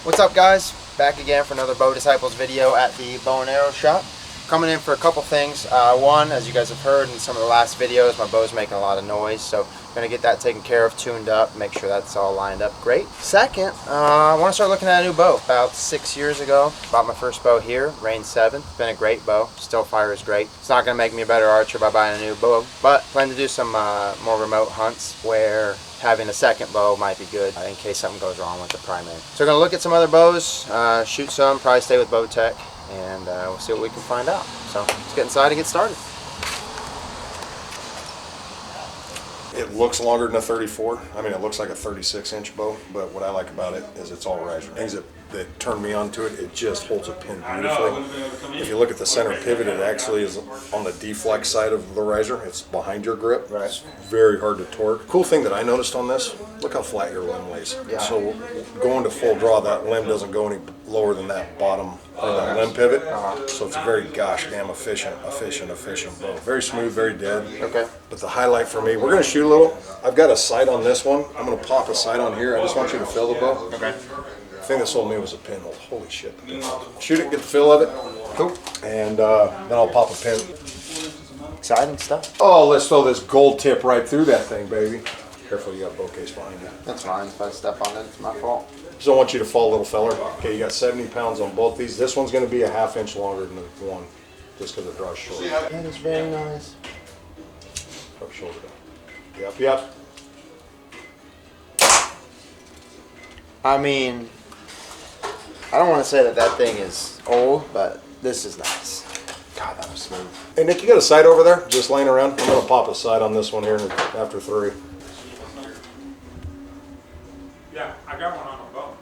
What's up, guys? Back again for another Bow Disciples video at the bow and arrow shop. Coming in for a couple things. One, as you guys have heard in some of the last videos, my bow's making a lot of noise, so I'm going to get that taken care of, tuned up, make sure that's all lined up great. Second, I want to start looking at a new bow. About 6 years ago, bought my first bow here, Reign 7. It's been a great bow. Still fires great. It's not going to make me a better archer by buying a new bow, but plan to do some more remote hunts where having a second bow might be good in case something goes wrong with the primary. So we're going to look at some other bows, shoot some, probably stay with Bowtech, and we'll see what we can find out. So let's get inside and get started. It looks longer than a 34. I mean, it looks like a 36-inch bow, but what I like about it is it's all riser. Things that turn me onto it, it just holds a pin beautifully. If you look at the center pivot, it actually is on the deflex side of the riser. It's behind your grip. Right. It's very hard to torque. Cool thing that I noticed on this, look how flat your limb lays. Yeah. So going to full draw, that limb doesn't go any lower than that bottom or that limb pivot. So it's a very gosh damn efficient bow. Very smooth, very dead. Okay. But the highlight for me, we're going to shoot a little. I've got a sight on this one. I'm going to pop a sight on here. I just want you to feel the bow. Okay. The thing that sold me was a pinhole. Holy shit, the pinhole. Shoot it, get the feel of it. Cool. And then I'll pop a pin. Exciting stuff. Oh, let's throw this gold tip right through that thing, baby. Careful, you got a bow case behind you. That's fine. If I step on it, it's my fault. Just don't want you to fall, little feller. Okay, you got 70 pounds on both these. This one's going to be a ½ inch longer than the one, just because it draws short. That is very nice. Up shoulder down. Yep, yep. I mean, I don't want to say that that thing is old, but this is nice. God, that was smooth. Hey, Nick, you got a sight over there just laying around? I'm going to pop a sight on this one here after 3. Yeah, I got one on a bow.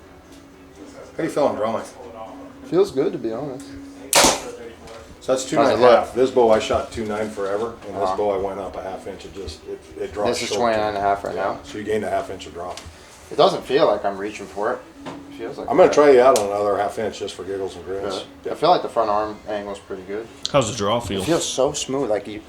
How do you feel on drawing? Feels good, to be honest. So that's 2.9 How's it look? This bow I shot 2.9 forever, and this bow I went up a ½ inch. It draws This is short. 29.5 right now. So you gained a ½ inch of drop. It doesn't feel like I'm reaching for it. It feels like I'm going to try you out on another ½ inch just for giggles and grins. I feel like the front arm angle's pretty good. How's the draw feel? It feels so smooth. Like you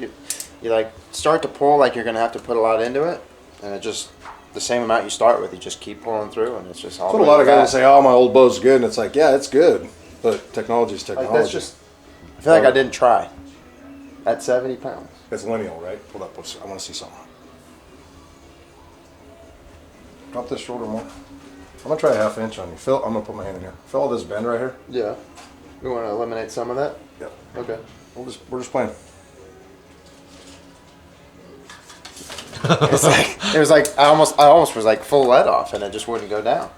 like start to pull like you're gonna have to put a lot into it, and it just the same amount you start with, you just keep pulling through, and it's just all. That's what a lot of guys say. Oh, my old bow's good, and it's like, yeah, it's good, but technology's technology. Like that's just. I feel like I didn't try. At 70 pounds. It's lineal, right? Hold up, I want to see something. Drop this shoulder more. I'm gonna try a ½ inch on you. Phil, I'm gonna put my hand in here. Feel all this bend right here? Yeah. We want to eliminate some of that. Yep. Okay. We're just playing. It was like I almost was like full let off, and it just wouldn't go down.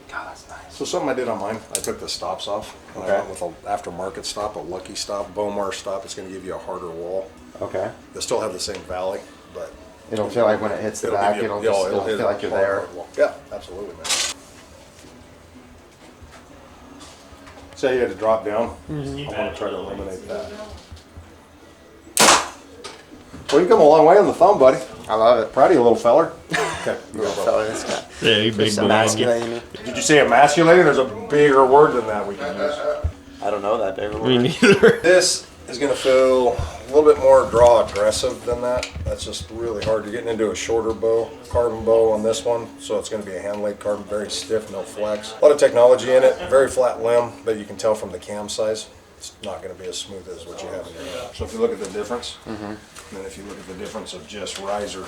God, that's nice. So something I did on mine, I took the stops off. And I went with an aftermarket stop, a Lucky stop, Bowmar stop. It's gonna give you a harder wall. Okay. You'll still have the same valley, but It'll feel like when it hits the back, it'll hit feel like you're a hard, there. hard wall. Yeah, absolutely, man. Say you had to drop down. I want to try to eliminate that. Well, you come a long way on the thumb, buddy. I love it. Proud of you, little feller. Okay, you Little go, bro. fella, this guy. Yeah, you big Just boy. emasculating me. Did you say emasculating? There's a bigger word than that we can use. I don't know that big Me word. neither. This is going to feel a little bit more draw aggressive than that. That's just really hard. You're getting into a shorter bow, carbon bow on this one, so it's going to be a hand laid carbon, very stiff, no flex. A lot of technology in it, very flat limb, but you can tell from the cam size, it's not going to be as smooth as what you have in your hand. So if you look at the difference, and then if you look at the difference of just riser,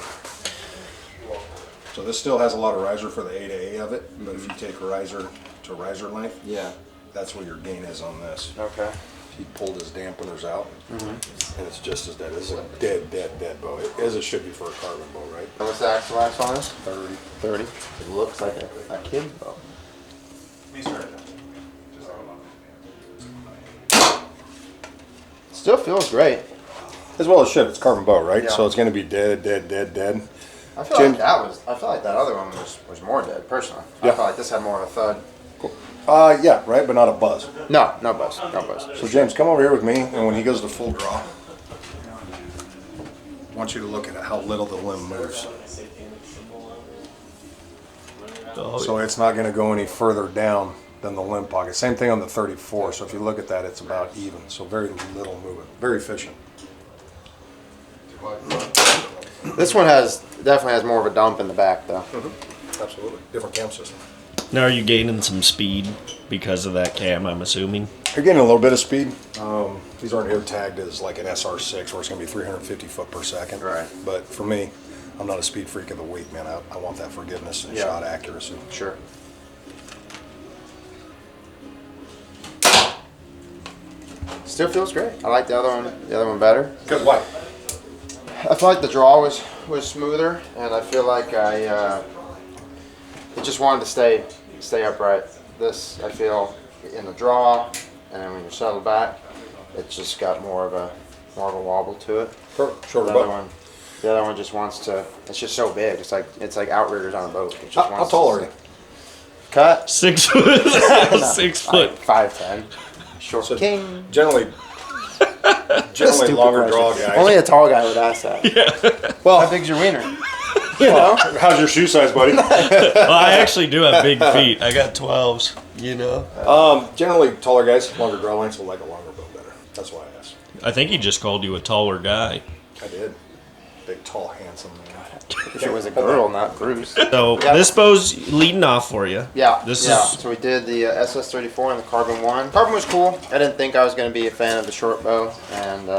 so this still has a lot of riser for the A to A of it, but if you take riser to riser length, Yeah. that's where your gain is on this. Okay. He pulled his dampeners out, and it's just as dead. This is a dead bow. As it should be for a carbon bow, right? What's the axle axle on this? 30. 30. It looks like a kid's bow. Still feels great. As well as should. It's carbon bow, right? Yeah. So it's going to be dead. I feel like I feel like that other one was more dead, personally. I Yeah. felt like this had more of a thud. Cool. Yeah, right, but not a buzz. No buzz. No buzz. So James, come over here with me, and when he goes to full draw, I want you to look at how little the limb moves. Oh, So it's not going to go any further down than the limb pocket. Same thing on the 34. So if you look at that, it's about even. So very little movement. Very efficient. This one definitely has more of a dump in the back, though. Absolutely. Different cam system. Now, are you gaining some speed because of that cam, I'm assuming? You're getting a little bit of speed. These aren't air tagged as like an SR6 where it's going to be 350 foot per second. Right. But for me, I'm not a speed freak of the week, man. I want that forgiveness and shot accuracy. Sure. Still feels great. I like the other one better. Because what? I feel like the draw was smoother, and I feel like it just wanted to stay upright. This, I feel, in the draw, and then when you settle back, it just got more of a wobble to it. Shorter bow. The other one just wants to. It's just so big. It's like outriggers on a boat. It just How tall are you? Cut. 6 foot. No, 6 foot. 5'10". Short So king. Generally Stupid longer question. draw guys. Only a tall guy would ask that. Well, How big's your wiener? You know? how's your shoe size, buddy? Well, I actually do have big feet. I got 12s, you know. Generally, taller guys, longer draw lengths will like a longer bow better. That's why I asked. I think he just called you a taller guy. I did. Big, tall, handsome man. If it was a girl, not Bruce. So Yeah. this bow's leading off for you. Yeah. This yeah. is So we did the SS34 and the Carbon One. Carbon was cool. I didn't think I was going to be a fan of the short bow, and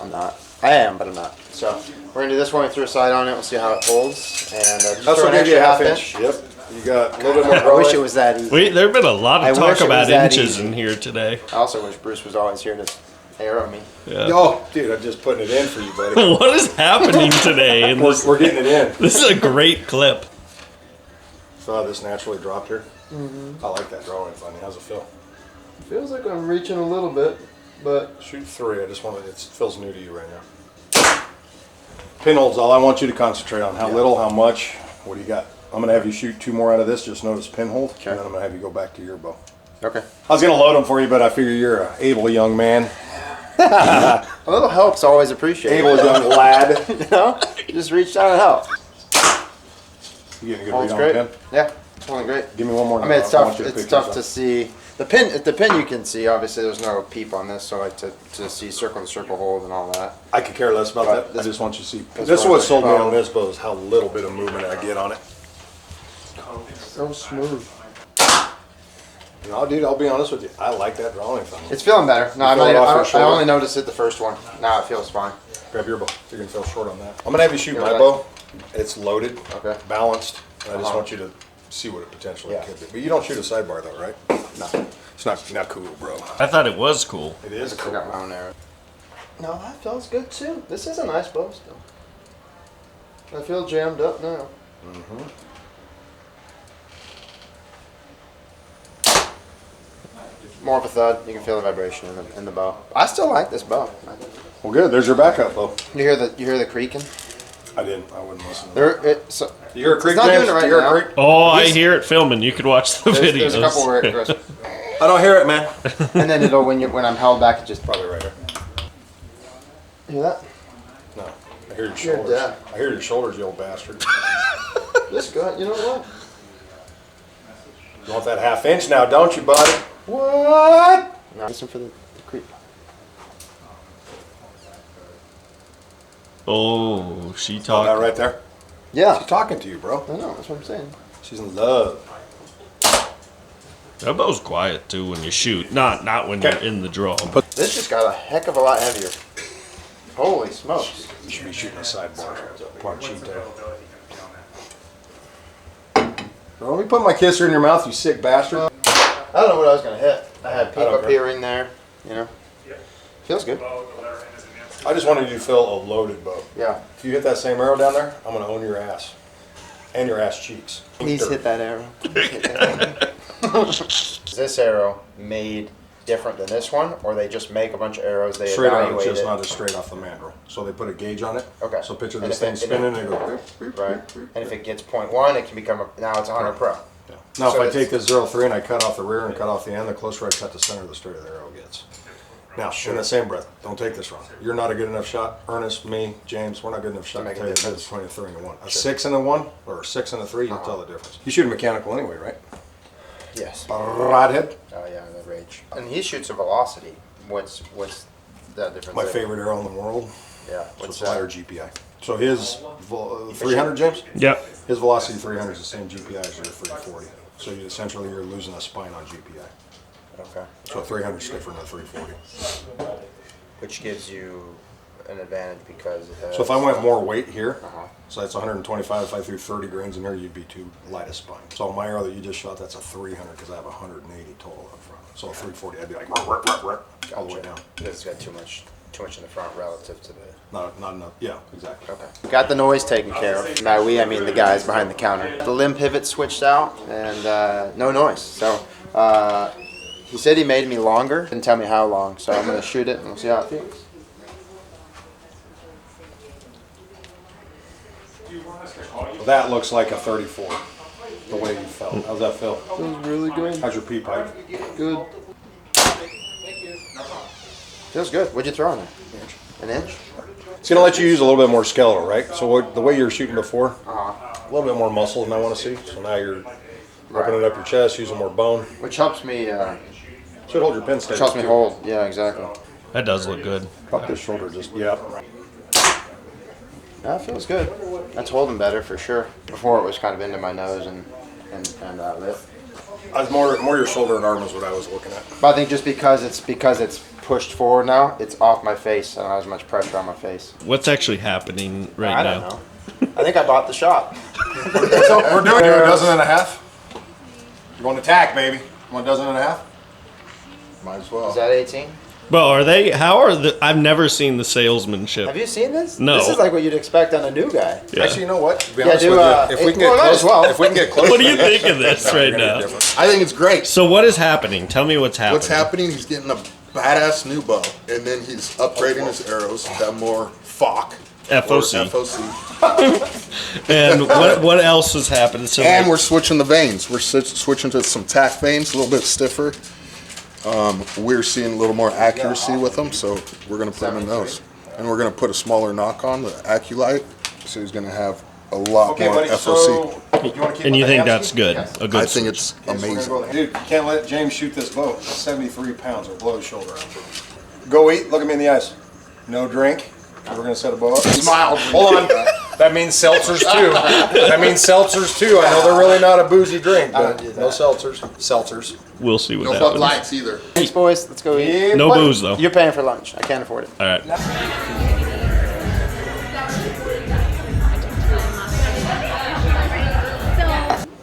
I'm not. I am, but I'm not. So we're going to do this one. We threw a sight on it. We'll see how it holds. And just That's throw what an gave you a extra half inch. Yep. You got a little bit more I draw wish length. it was that easy. Wait, there've been a lot I of talk wish it about was that inches easy. in here today. I also wish Bruce was always here to arrow me. Yeah. Oh, dude, I'm just putting it in for you, buddy. What is happening today? In this, We're getting it in. this is a great clip. Saw how this naturally dropped here. I like that drawing, funny. How's it feel? Feels like I'm reaching a little bit, but Shoot 3. I just want to. It feels new to you right now. Pinhole's all I want you to concentrate on. How little, how much. What do you got? I'm gonna have you shoot 2 more out of this. Just notice pinhole, Okay. and then I'm gonna have you go back to your bow. okay. I was gonna load them for you, but I figure you're an able young man, A little help's always appreciated. able young lad. You know, just reach out and help. You getting a good Holds read on the great. pin? Yeah, it's holding great. Give me one more. I mean, it's I want tough. you to It's pick tough this to up. see the pin. The pin you can see. Obviously, there's no peep on this, so I like to see circle to circle hold and all that. I could care less about But that. this- I just want you to see. this This is what one's sold me like, on this bow is how little bit of movement I get on it. So smooth. No, dude, I'll be honest with you. I like that drawing thing. It's feeling better. No, You feel it off your I shoulder? only noticed it the first one. Now it feels fine. Grab your bow. You're gonna feel short on that. I'm gonna have you shoot Here, my right. bow. It's loaded, Okay. balanced. And I just Uh-huh. want you to see what it potentially Yeah. could be. But you don't shoot a sidebar though, right? No, It's not cool, bro. I thought it was cool. It is I cool. got my own arrow. No, that feels good too. This is a nice bow still. I feel jammed up now. More of a thud. You can feel the vibration in the bow. I still like this bow. Well, good. There's your backup bow. You hear the creaking? I didn't. I wouldn't listen. So You hear a creak, not James? doing it right Do you hear now. a creak? Oh, I He's- hear it filming. You could watch the videos. there's a couple where it goes, I don't hear it, man. and then it'll when I'm held back, it just Probably right here. hear that. No. I hear your You're shoulders. dead. I hear your shoulders, you old bastard. Just go. You know what? You want that half inch now, don't you, buddy? What? No, listen for the creep. Oh, she That talked. right there. Yeah. She's talking to you, bro. I know. That's what I'm saying. She's in love. That bow's quiet too when you shoot. Not when you're in the draw. This just got a heck of a lot heavier. Holy smokes! You should be shooting a sidebar. Part cheap there. Bro, let me put my kisser in your mouth, you sick bastard. I don't know what I was gonna hit. I had peep don't up care. here, ring there. You know. Feels good. I just wanted you to feel a loaded bow. Yeah. If you hit that same arrow down there, I'm gonna own your ass. And your ass cheeks. Please hit that arrow. Please hit that arrow. Is this arrow made different than this one, or they just make a bunch of arrows? They Straight out, evaluate it's just it. not as straight off the mandrel. So they put a gauge on it. Okay. So picture And this if it- thing spinning and it goes. Right. And if it gets 0.1, it can become now it's 100 pro. Yeah. Now, So if I it's- take this 0.3 and I cut off the rear and cut off the end, the closer I cut the center, the straighter the arrow gets. Now, in the same breath, don't take this wrong. You're not a good enough shot. Ernest, me, James, we're not good enough shot to make a tell you the difference. difference between a 3 and a 1. A 6 and a 1 or a 6 and a 3, you'll tell the difference. You shoot a mechanical anyway, right? Yes. Rodhead. Oh yeah, the rage. And he shoots a velocity. What's that difference? My there? favorite arrow in the world. Yeah. So What's it's higher that? GPI. So his 300, James? Yep. His Velocity 300 is the same GPI as your 340. So you essentially you're losing a spine on GPI. Okay. So a 300 is stiffer than a 340. Which gives you an advantage because it has... So if I went more weight here, so that's 125. If I threw 30 grains in here, you'd be too light a spine. So my arrow that you just shot, that's a 300 because I have 180 total up front. So a 340, I'd be like all the way down. Because it's got too much in the front relative to the... Not enough. Yeah, exactly. Okay. Got the noise taken care of. By we, I mean the guys behind the counter. The limb pivot switched out and no noise. So he said he made me longer. Didn't tell me how long. So I'm going to shoot it and we'll see how it feels. Well, that looks like a 34, the way you felt. How's that feel? Feels really good. How's your pea pipe? Good. Feels good. What'd you throw in there? An inch? It's gonna let you use a little bit more skeletal, right? So the way you were shooting before, a little bit more muscle than I want to see. So now you're opening up your chest, using more bone. Which helps me. Should hold your pin steady. Which helps me hold. Yeah, exactly. That does look good. Up this shoulder, just yeah. That feels good. That's holding better for sure. Before it was kind of into my nose and lip. I was more your shoulder and arm is what I was looking at. But I think just because it's pushed forward now, it's off my face. I don't have as much pressure on my face. What's actually happening right I now? don't know. I think I bought the shot. So we're doing a dozen and a half. You're going to tack, baby. Want a dozen and a half? Might as well. Is that 18? Well, are they? How are the? I've never seen the salesmanship. Have you seen this? No. This is like what you'd expect on a new guy. Yeah. Actually, you know what? To be Yeah, honest do, with you, if we can get might close, as well. if we can get close. What do you think of this right now? I think it's great. So what is happening? Tell me what's happening. What's happening? He's getting a badass new bow, and then he's upgrading his arrows to have more FOC. FOC. Or FOC. And what else has happened? So And we're switching the veins. We're switching to some tack veins, a little bit stiffer. We're seeing a little more accuracy with them, so we're going to put them in those. And we're going to put a smaller knock on the Aculite, so he's going to have a lot Okay, more buddy. FOC. So, you want to keep and you with the think hamstring? that's good? Yes. A good. I think it's Yes, we're gonna amazing. go- Dude, you can't let James shoot this bow. It's 73 pounds. Or blow his shoulder out. Go eat. Look at me in the eyes. No drink. We're going to set a bow up. Smile. Hold on. That means seltzers too. That means seltzers too. I know they're really not a boozy drink, but no seltzers. Seltzers. We'll see what No Bud happens. Lights either. Thanks, boys. Let's go eat. No booze though. You're paying for lunch. I can't afford it. All right.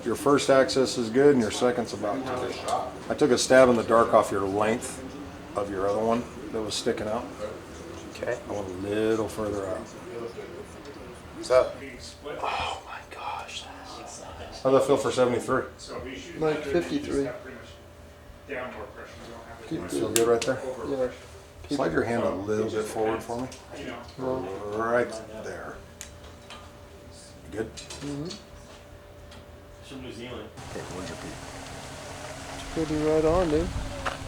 Your first access is good, and your second's about to. I took a stab in the dark off your length of your other one that was sticking out. Okay. I went a little further out. What's up? Oh my gosh. How's that feel for 73? Like 53. Feel good right there? Yeah. Slide your hand a little bit forward for me. Right there. You good? From New Zealand. Okay, where's your peep? Could be right on, dude.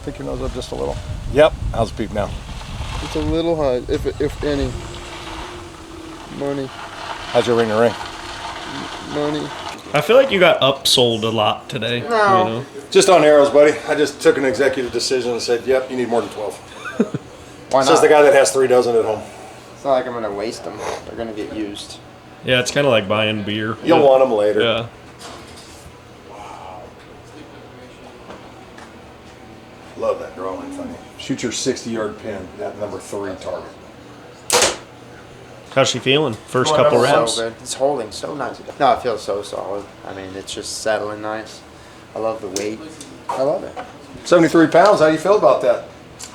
Pick your nose up just a little. Yep. How's the peep now? It's a little high, if any. Money. How's your ring to ring? Money. I feel like you got upsold a lot today. No. You know? Just on arrows, buddy. I just took an executive decision and said, yep, you need more than 12. Why not? Says the guy that has 3 dozen at home. It's not like I'm gonna waste them. They're gonna get used. Yeah, it's kind of like buying beer. You'll want them later. Yeah. Love that drawing, funny. Shoot your 60-yard pin at number 3 target. How's she feeling? First Well, couple that reps. So good. It's holding so nice. No, it feels so solid. I mean, it's just settling nice. I love the weight. I love it. 73 pounds, how do you feel about that?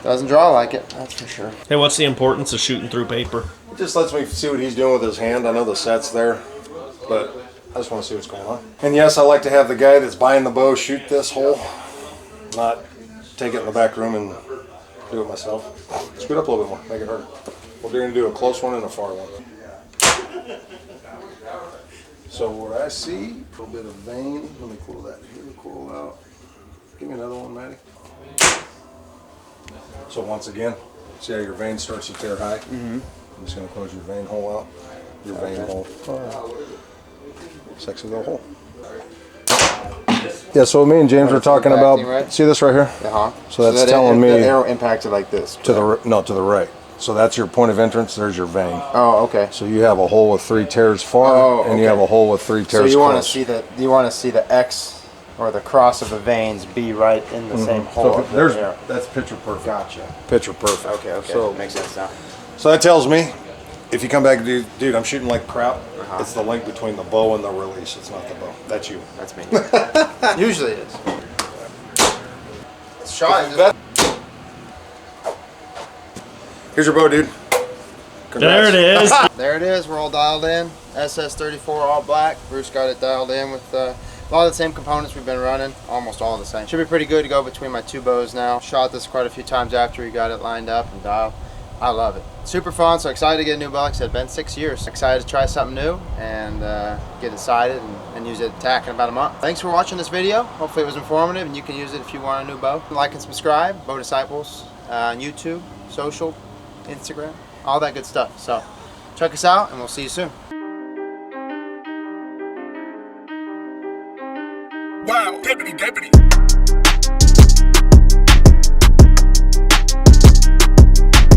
Doesn't draw like it, that's for sure. Hey, what's the importance of shooting through paper? It just lets me see what he's doing with his hand. I know the set's there, but I just want to see what's going on. And yes, I like to have the guy that's buying the bow shoot this hole, not take it in the back room and do it myself. Scoot up a little bit more, make it harder. We're going to do a close one and a far one. So what I see, a little bit of vein. Let me cool that. Let me cool out. Give me another one, Maddie. So once again, see how your vein starts to tear high? Mm-hmm. I'm just going to close your vein hole out. Your vein hole. Sexy little hole. Yeah, so me and James were talking about, right? see this right here? Uh-huh. So that's telling me the arrow impacted like this. to the right. So that's your point of entrance. There's your vein. Oh, okay. So you have a hole with 3 tears far, Oh, and you have okay. a hole with 3 So tears you want to close. see the X or the cross of the veins be right in the same hole. So that's picture perfect. Gotcha. Picture perfect. Okay. So Makes sense now. So that tells me, if you come back and do, dude, I'm shooting like crap. It's the link between the bow and the release. It's not the bow. That's you. That's me. Usually it is. It's shot. Here's your bow, dude. There Congrats. it is. There it is. We're all dialed in. SS34 all black. Bruce got it dialed in with a lot of the same components we've been running. Almost all the same. Should be pretty good to go between my 2 bows now. Shot this quite a few times after we got it lined up and dialed. I love it. Super fun. So excited to get a new bow. Like I said, it's been 6 years. Excited to try something new and get it sighted and use it at tack in about a month. Thanks for watching this video. Hopefully it was informative and you can use it if you want a new bow. Like and subscribe. Bow Disciples on YouTube, social, Instagram, all that good stuff. So check us out and we'll see you soon.